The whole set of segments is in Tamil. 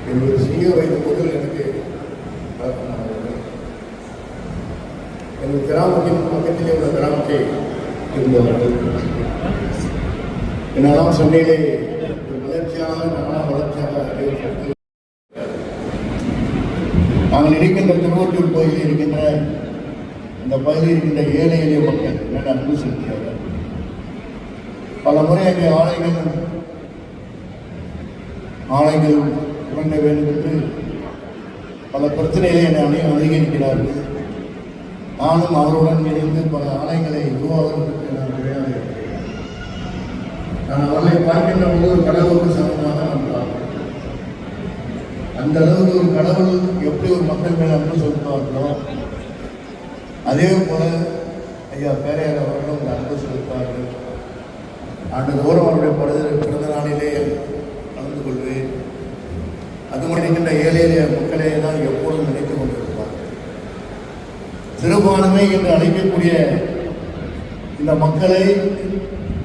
என்னுடைய சிறிய வயது முதல் எனக்கு எங்கள் கிராமத்தின் பக்கத்திலே உள்ள கிராமத்தை இருந்தவர்கள் என்னெல்லாம் சென்னையிலே ஒரு வளர்ச்சியாக நல்ல வளர்ச்சியாக நாங்கள் இருக்கின்ற திருவொற்றியூர் பகுதியில் இருக்கின்ற இந்த பகுதியில் இருக்கின்ற ஏழை எளிய மக்கள் என்னென்ன அன்பு செலுத்தியவர்கள் பல முறை அங்கே ஆலைகள் தொடங்க வேண்டும் என்று பல பிரச்சனைகளை என்னை அணுகியிருக்கிறார்கள். நானும் அவருடன் இணைந்து பல ஆலைகளை உருவாக்குவதற்கு நான் கிடையாது. நான் அவர்களை பார்க்கின்ற போது ஒரு கடவுளுக்கு சமமாக நான் பார்க்கிறேன். அந்த அளவுக்கு ஒரு கடவுள் எப்படி ஒரு மக்கள் மேல் அன்பு செலுத்துவார்களோ அதே போல ஐயா பேரையார் அவர்களும் இந்த அன்பு செலுத்துவார்கள். ஆண்டுதோறும் அவருடைய பிறந்த நாளிலே கலந்து கொள்வேன். அது இருக்கின்ற ஏழை எளிய மக்களே தான் எப்போதும் நினைத்துக் கொண்டிருப்பார். சிறுபான்மை என்று அழைக்கக்கூடிய இந்த மக்களை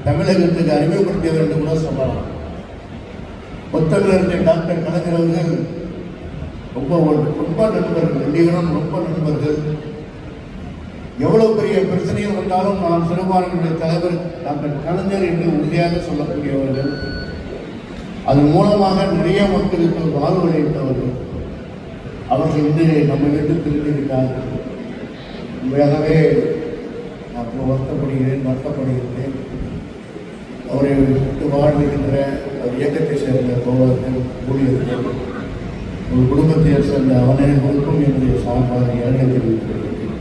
தமிழகத்துக்கு அறிமுகப்படுத்தியவர் என்று கூட சொல்லலாம். புத்தகத்தில் டாக்டர் கலைஞர் அவர்கள் ரொம்ப நண்பர்கள், ரெண்டிகளும் ரொம்ப நண்பர்கள். எவ்வளவு பெரிய பிரச்சனைகள் வந்தாலும் நான் சிறுபான்மையுடைய தலைவர் டாக்டர் கலைஞர் என்று உறுதியாக சொல்லக்கூடியவர்கள். அதன் மூலமாக நிறைய மக்களுக்கு வாழ்வளித்தவர்கள். அவர்கள் இன்று நம்ம விட்டு திரும்பியிருக்கிறார்கள். உண்மையாகவே நான் வருத்தப்படுகிறேன். அவரை விட்டு வாழ்கின்ற ஒரு இயக்கத்தை சேர்ந்த தோழர்கள், ஊழியர்கள், ஒரு குடும்பத்தை சேர்ந்த அவர்களுக்கும் என்னுடைய சார்பாக இரண்டை தெரிவித்திருக்கிறேன்.